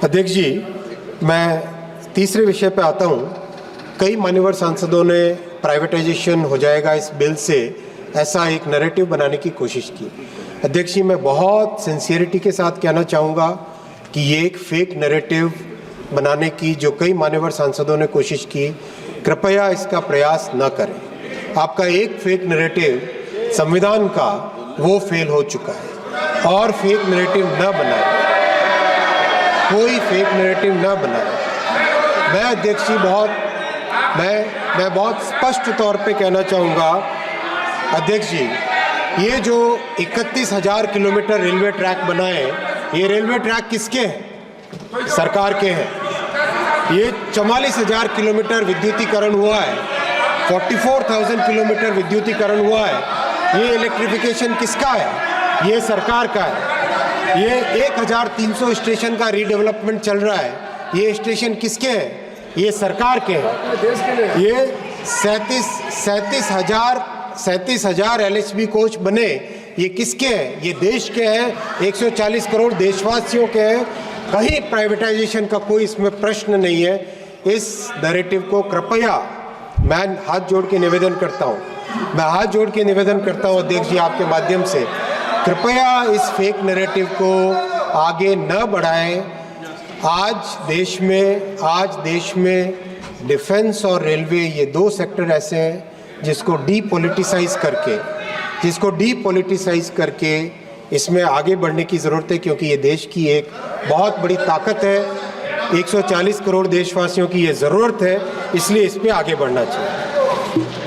अध्यक्ष जी, मैं तीसरे विषय पे आता हूँ। कई मान्यवर सांसदों ने प्राइवेटाइजेशन हो जाएगा इस बिल से, ऐसा एक नैरेटिव बनाने की कोशिश की। अध्यक्ष जी, मैं बहुत सिंसियरिटी के साथ कहना चाहूँगा कि ये एक फेक नैरेटिव बनाने की जो कई मान्यवर सांसदों ने कोशिश की, कृपया इसका प्रयास न करें। आपका एक फेक नैरेटिव संविधान का वो फेल हो चुका है और फेक नैरेटिव न बनाए, कोई फेक नैरेटिव न बनाए। मैं अध्यक्ष जी मैं बहुत स्पष्ट तौर पे कहना चाहूँगा, अध्यक्ष जी, ये जो 31,000 किलोमीटर रेलवे ट्रैक बनाए, ये रेलवे ट्रैक किसके हैं? सरकार के हैं। ये 44,000 किलोमीटर विद्युतीकरण हुआ है, 44,000 किलोमीटर विद्युतीकरण हुआ है। ये इलेक्ट्रिफिकेशन किसका है? ये सरकार का है। ये 1,300 स्टेशन का रीडेवलपमेंट चल रहा है, ये स्टेशन किसके हैं? ये सरकार के हैं। ये 37,000 LHB कोच बने, ये किसके हैं? ये देश के हैं, 140 करोड़ देशवासियों के हैं। कहीं प्राइवेटाइजेशन का कोई इसमें प्रश्न नहीं है। इस नैरेटिव को कृपया, मैं हाथ जोड़ के निवेदन करता हूँ अध्यक्ष जी, आपके माध्यम से कृपया इस फेक नैरेटिव को आगे न बढ़ाएं। आज देश में डिफेंस और रेलवे, ये दो सेक्टर ऐसे हैं जिसको डीपॉलिटिसाइज करके इसमें आगे बढ़ने की ज़रूरत है, क्योंकि ये देश की एक बहुत बड़ी ताकत है। 140 करोड़ देशवासियों की ये ज़रूरत है, इसलिए इस पर आगे बढ़ना चाहिए।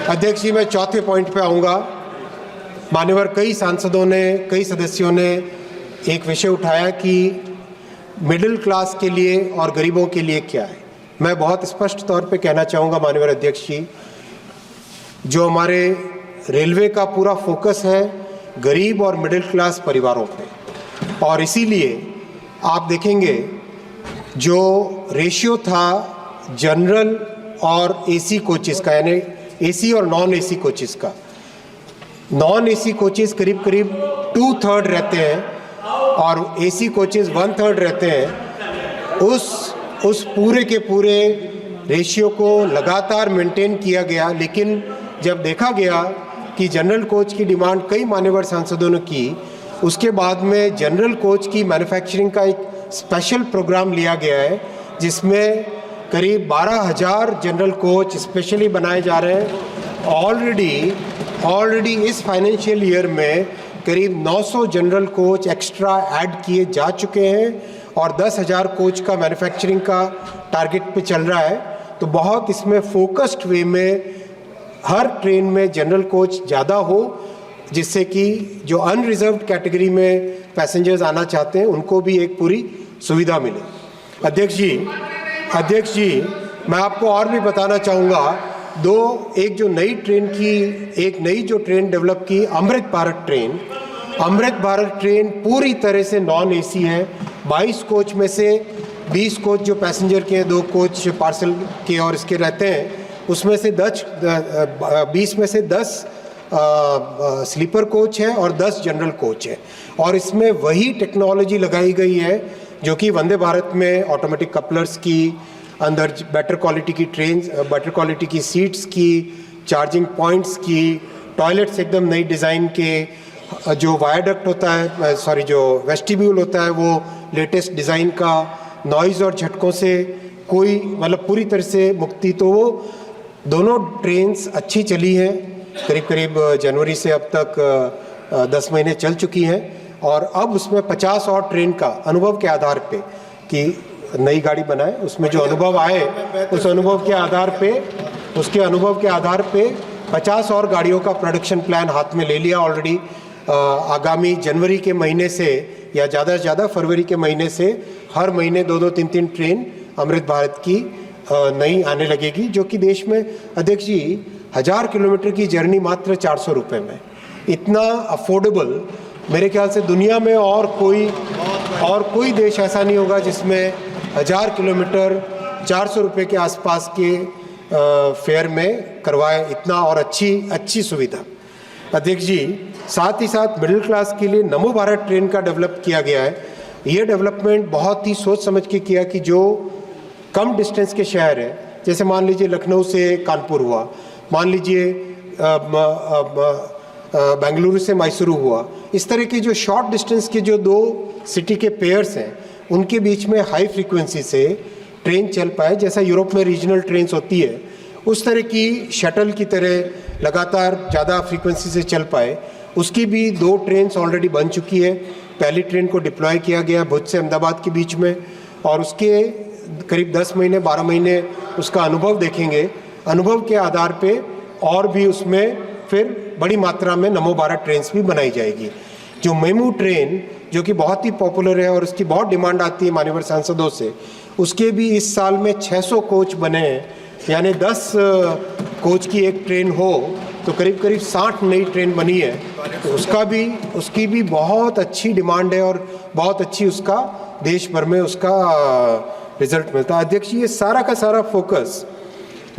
अध्यक्ष जी, मैं चौथे पॉइंट पे आऊँगा। मान्यवर कई सदस्यों ने एक विषय उठाया कि मिडिल क्लास के लिए और गरीबों के लिए क्या है। मैं बहुत स्पष्ट तौर पे कहना चाहूँगा माननीय अध्यक्ष जी, जो हमारे रेलवे का पूरा फोकस है गरीब और मिडिल क्लास परिवारों पे, और इसीलिए आप देखेंगे जो रेशियो था जनरल और एसी कोचेस का, यानी एसी और नॉन एसी कोचेस का, नॉन एसी कोचेस करीब 2/3 रहते हैं और एसी कोचेस 1/3 रहते हैं। उस पूरे के पूरे रेशियो को लगातार मेंटेन किया गया, लेकिन जब देखा गया कि जनरल कोच की डिमांड कई मान्यवर सांसदों ने की, उसके बाद में जनरल कोच की मैन्युफैक्चरिंग का एक स्पेशल प्रोग्राम लिया गया है, जिसमें करीब 12,000 जनरल कोच स्पेशली बनाए जा रहे हैं। ऑलरेडी इस फाइनेंशियल ईयर में करीब 900 जनरल कोच एक्स्ट्रा ऐड किए जा चुके हैं और 10,000 कोच का मैन्युफैक्चरिंग का टारगेट पे चल रहा है। तो बहुत इसमें फोकस्ड वे में हर ट्रेन में जनरल कोच ज़्यादा हो, जिससे कि जो अनरिजर्व्ड कैटेगरी में पैसेंजर्स आना चाहते हैं उनको भी एक पूरी सुविधा मिले। अध्यक्ष जी, मैं आपको और भी बताना चाहूँगा, एक नई जो ट्रेन डेवलप की, अमृत भारत ट्रेन पूरी तरह से नॉन एसी है। 22 कोच में से 20 कोच जो पैसेंजर के हैं, 2 कोच पार्सल के और इसके रहते हैं, उसमें से 20 में से 10 स्लीपर कोच हैं और 10 जनरल कोच हैं। और इसमें वही टेक्नोलॉजी लगाई गई है जो कि वंदे भारत में ऑटोमेटिक कपलर्स की, अंदर बेटर क्वालिटी की सीट्स की, चार्जिंग पॉइंट्स की, टॉयलेट्स एकदम नई डिज़ाइन के, जो वायाडक्ट होता है, जो वेस्टिब्यूल होता है वो लेटेस्ट डिज़ाइन का, नॉइज़ और झटकों से कोई पूरी तरह से मुक्ति। तो वो दोनों ट्रेन्स अच्छी चली हैं, करीब जनवरी से अब तक 10 महीने चल चुकी हैं, और अब उसमें 50 और ट्रेन का अनुभव के आधार पे कि नई गाड़ी बनाए, उसमें जो अनुभव आए उसके अनुभव के आधार पे 50 और गाड़ियों का प्रोडक्शन प्लान हाथ में ले लिया ऑलरेडी। आगामी जनवरी के महीने से या ज़्यादा से ज़्यादा फरवरी के महीने से हर महीने 2-2, 3-3 ट्रेन अमृत भारत की नई आने लगेगी, जो कि देश में अध्यक्ष जी 1000 किलोमीटर की जर्नी मात्र 400 रुपये में, इतना अफोर्डेबल मेरे ख्याल से दुनिया में और कोई देश ऐसा नहीं होगा जिसमें 1000 किलोमीटर 400 रुपये के आसपास के फेयर में करवाए, इतना और अच्छी सुविधा। अध्यक्ष जी, साथ ही साथ मिडिल क्लास के लिए नमो भारत ट्रेन का डेवलप किया गया है, ये डेवलपमेंट बहुत ही सोच समझ के किया कि जो कम डिस्टेंस के शहर है, जैसे मान लीजिए लखनऊ से कानपुर हुआ, मान लीजिए बेंगलुरु से मैसूरू हुआ, इस तरह के जो शॉर्ट डिस्टेंस के जो दो सिटी के पेयर्स हैं उनके बीच में हाई फ्रीक्वेंसी से ट्रेन चल पाए, जैसा यूरोप में रीजनल ट्रेन्स होती है उस तरह की शटल की तरह लगातार ज़्यादा फ्रीक्वेंसी से चल पाए। उसकी भी 2 ट्रेन्स ऑलरेडी बन चुकी है। पहली ट्रेन को डिप्लॉय किया गया भुज से अहमदाबाद के बीच में, और उसके करीब 10 महीने 12 महीने उसका अनुभव देखेंगे। अनुभव के आधार पे और भी उसमें फिर बड़ी मात्रा में नमो भारत ट्रेन्स भी बनाई जाएगी। जो मेमू ट्रेन जो कि बहुत ही पॉपुलर है और उसकी बहुत डिमांड आती है मान्यवर सांसदों से, उसके भी इस साल में 600 कोच बने हैं, यानी 10 कोच की एक ट्रेन हो तो करीब करीब 60 नई ट्रेन बनी है। तो उसकी भी बहुत अच्छी डिमांड है और बहुत अच्छी उसका देश भर में उसका रिजल्ट मिलता है। अध्यक्ष, ये सारा का सारा फोकस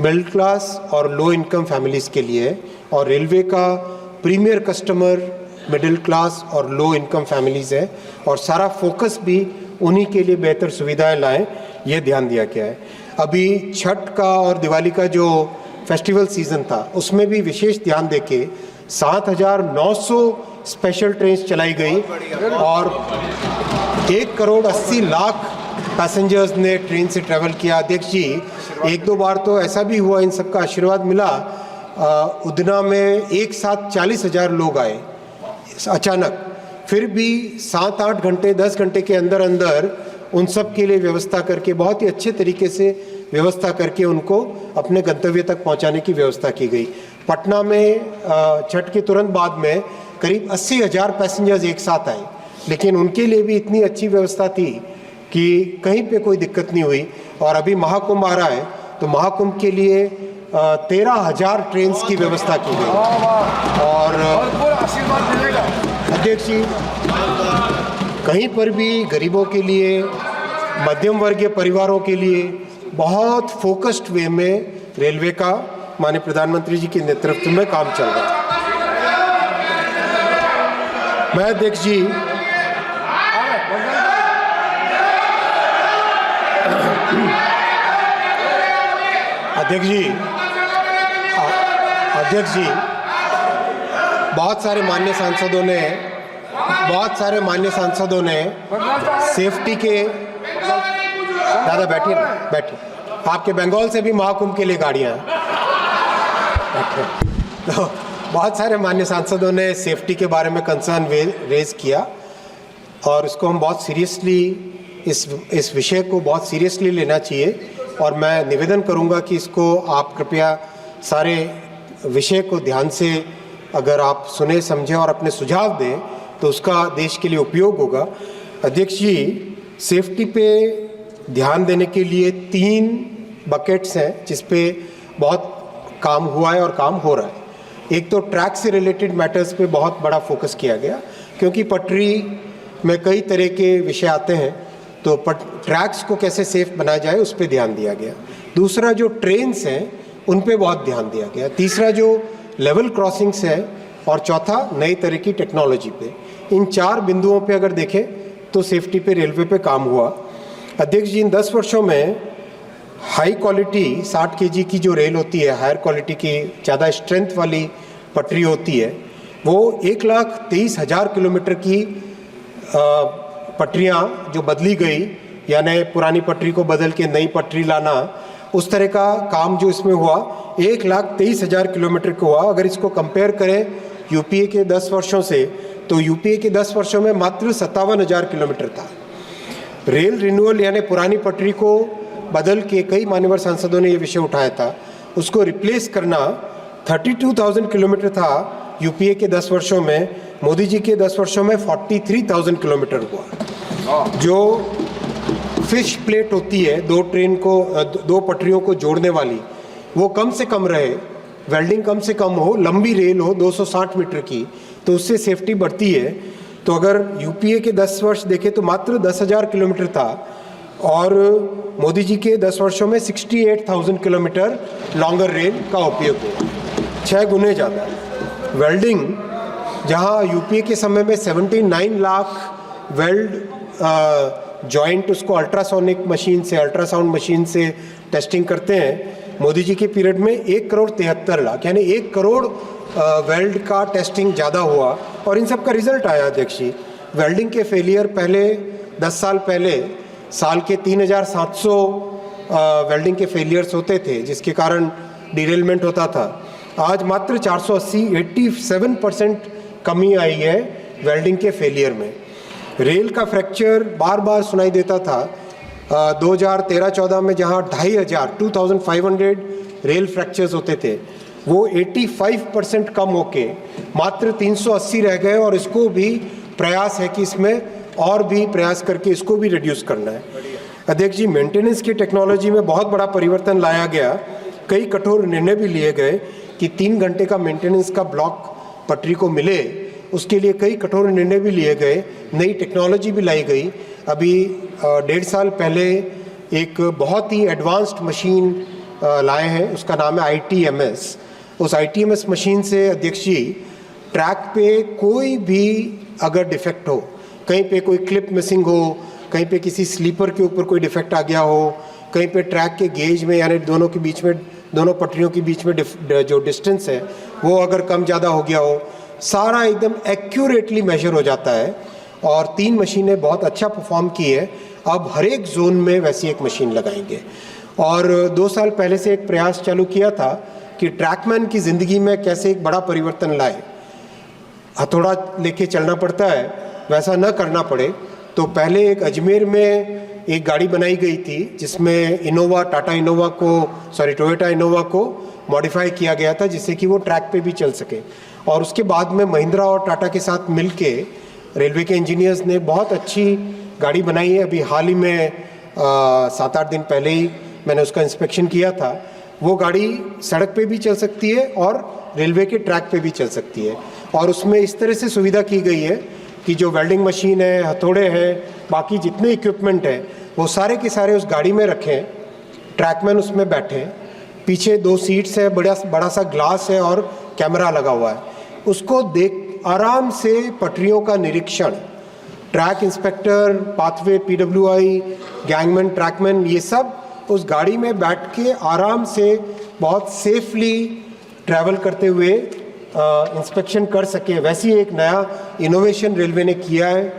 मिडिल क्लास और लो इनकम फैमिलीज़ के लिए है, और रेलवे का प्रीमियर कस्टमर मिडिल क्लास और लो इनकम फैमिलीज़ है, और सारा फोकस भी उन्हीं के लिए बेहतर सुविधाएं लाएं, ये ध्यान दिया गया है। अभी छठ का और दिवाली का जो फेस्टिवल सीज़न था उसमें भी विशेष ध्यान देके 7,900 स्पेशल ट्रेन चलाई गई और 1,80,00,000 पैसेंजर्स ने ट्रेन से ट्रैवल किया। अध्यक्ष जी, 1-2 बार तो ऐसा भी हुआ, इन सबका आशीर्वाद मिला, उधना में एक साथ 40,000 लोग आए अचानक, फिर भी 7-8 घंटे 10 घंटे के अंदर अंदर उन सब के लिए व्यवस्था करके, बहुत ही अच्छे तरीके से व्यवस्था करके उनको अपने गंतव्य तक पहुंचाने की व्यवस्था की गई। पटना में छठ के तुरंत बाद में करीब 80,000 पैसेंजर्स एक साथ आए, लेकिन उनके लिए भी इतनी अच्छी व्यवस्था थी कि कहीं पे कोई दिक्कत नहीं हुई। और अभी महाकुंभ आ रहा है तो महाकुंभ के लिए 13,000 ट्रेन की व्यवस्था की गई। और अध्यक्ष जी, कहीं पर भी गरीबों के लिए, मध्यम वर्गीय परिवारों के लिए बहुत फोकस्ड वे में रेलवे का माननीय प्रधानमंत्री जी के नेतृत्व में काम चल रहा है। मैं अध्यक्ष जी बहुत सारे मान्य सांसदों ने सेफ्टी के, दादा बैठिए, आपके बंगाल से भी महाकुंभ के लिए गाड़ियाँ हैं। तो बहुत सारे मान्य सांसदों ने सेफ्टी के बारे में कंसर्न रेज किया, और इसको हम बहुत सीरियसली, इस विषय को बहुत सीरियसली लेना चाहिए। और मैं निवेदन करूंगा कि इसको आप कृपया सारे विषय को ध्यान से अगर आप सुने समझें और अपने सुझाव दें तो उसका देश के लिए उपयोग होगा। अध्यक्ष जी, सेफ्टी पे ध्यान देने के लिए 3 बकेट्स हैं जिस पे बहुत काम हुआ है और काम हो रहा है। एक तो ट्रैक से रिलेटेड मैटर्स पे बहुत बड़ा फोकस किया गया, क्योंकि पटरी में कई तरह के विषय आते हैं, तो ट्रैक्स को कैसे सेफ बनाया जाए उस पर ध्यान दिया गया। दूसरा, जो ट्रेन्स हैं उन पे बहुत ध्यान दिया गया। तीसरा, जो लेवल क्रॉसिंग्स है, और चौथा, नई तरह की टेक्नोलॉजी पे। इन 4 बिंदुओं पे अगर देखें तो सेफ्टी पे रेलवे पे काम हुआ। अध्यक्ष जी, इन 10 वर्षों में हाई क्वालिटी 60 kg की जो रेल होती है, हायर क्वालिटी की ज़्यादा स्ट्रेंथ वाली पटरी होती है, वो 1,23,000 किलोमीटर की पटरियाँ जो बदली गई, यानी पुरानी पटरी को बदल के नई पटरी लाना, उस तरह का काम जो इसमें हुआ 1,23,000 किलोमीटर का हुआ। अगर इसको कंपेयर करें यूपीए के 10 वर्षों से, तो यूपीए के 10 वर्षों में मात्र 57,000 किलोमीटर था। रेल रिन्यूअल यानी पुरानी पटरी को बदल के, कई मान्यवर सांसदों ने ये विषय उठाया था, उसको रिप्लेस करना 32,000 किलोमीटर था यूपीए के 10 वर्षों में। मोदी जी के 10 वर्षों में 43,000 किलोमीटर हुआ। जो फिश प्लेट होती है 2 पटरियों को जोड़ने वाली, वो कम से कम रहे, वेल्डिंग कम से कम हो, लंबी रेल हो 260 मीटर की, तो उससे सेफ्टी बढ़ती है। तो अगर यूपीए के 10 वर्ष देखें तो मात्र 10,000 किलोमीटर था, और मोदी जी के 10 वर्षों में 68,000 किलोमीटर लॉन्गर रेल का उपयोग हुआ, 6 गुने ज़्यादा। वेल्डिंग, जहां यूपीए के समय में 79 लाख वेल्ड जॉइंट उसको अल्ट्रासोनिक मशीन से, अल्ट्रासाउंड मशीन से टेस्टिंग करते हैं। मोदी जी के पीरियड में 1,73,00,000 यानी 1 करोड़ वेल्ड का टेस्टिंग ज़्यादा हुआ और इन सब का रिजल्ट आया अध्यक्ष जी। वेल्डिंग के फेलियर पहले 10 साल पहले साल के 3,700 वेल्डिंग के फेलियर्स होते थे, जिसके कारण डिरेलमेंट होता था। आज मात्र 480, 87% कमी आई है वेल्डिंग के फेलियर में। रेल का फ्रैक्चर बार बार सुनाई देता था। 2013-14 में जहां 2,500 रेल फ्रैक्चर्स होते थे, वो 85% कम होके मात्र 380 रह गए और इसको भी प्रयास है कि इसमें और भी प्रयास करके इसको भी रिड्यूस करना है। अध्यक्ष जी, मेंटेनेंस की टेक्नोलॉजी में बहुत बड़ा परिवर्तन लाया गया। कई कठोर निर्णय भी लिए गए कि 3 घंटे का मेंटेनेंस का ब्लॉक पटरी को मिले, उसके लिए कई कठोर निर्णय भी लिए गए, नई टेक्नोलॉजी भी लाई गई। अभी 1.5 साल पहले एक बहुत ही एडवांस्ड मशीन लाए हैं, उसका नाम है ITMS। उस ITMS मशीन से अध्यक्ष जी ट्रैक पे कोई भी अगर डिफेक्ट हो, कहीं पे कोई क्लिप मिसिंग हो, कहीं पे किसी स्लीपर के ऊपर कोई डिफेक्ट आ गया हो, कहीं पे ट्रैक के गेज में यानी दोनों के बीच में, दोनों पटरियों के बीच में जो डिस्टेंस है वो अगर कम ज़्यादा हो गया हो, सारा एकदम एक्यूरेटली मेजर हो जाता है। और 3 मशीनें बहुत अच्छा परफॉर्म की है। अब हर एक जोन में वैसी एक मशीन लगाएंगे। और 2 साल पहले से एक प्रयास चालू किया था कि ट्रैकमैन की ज़िंदगी में कैसे एक बड़ा परिवर्तन लाए। हथौड़ा लेके चलना पड़ता है, वैसा न करना पड़े। तो पहले एक अजमेर में एक गाड़ी बनाई गई थी जिसमें टोयोटा इनोवा को मॉडिफाई किया गया था जिससे कि वो ट्रैक पे भी चल सके। और उसके बाद में महिंद्रा और टाटा के साथ मिलके रेलवे के इंजीनियर्स ने बहुत अच्छी गाड़ी बनाई है। अभी हाल ही में 7-8 दिन पहले ही मैंने उसका इंस्पेक्शन किया था। वो गाड़ी सड़क पे भी चल सकती है और रेलवे के ट्रैक पे भी चल सकती है। और उसमें इस तरह से सुविधा की गई है कि जो वेल्डिंग मशीन है, हथौड़े हैं, बाकी जितने इक्विपमेंट है वो सारे के सारे उस गाड़ी में रखें, ट्रैकमैन उसमें बैठे, पीछे 2 सीट्स है, बड़ा सा ग्लास है और कैमरा लगा हुआ है। उसको देख आराम से पटरियों का निरीक्षण, track inspector, pathway, PWI, gangman, trackman, ये सब उस गाड़ी में बैठ के आराम से बहुत सेफली ट्रैवल करते हुए इंस्पेक्शन कर सके। वैसी एक नया इनोवेशन रेलवे ने किया है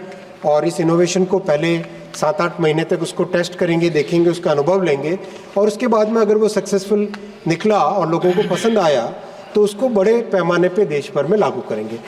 और इस इनोवेशन को पहले 7-8 महीने तक उसको टेस्ट करेंगे, देखेंगे, उसका अनुभव लेंगे और उसके बाद में अगर वो सक्सेसफुल निकला और लोगों को पसंद आया तो उसको बड़े पैमाने पे देश भर में लागू करेंगे।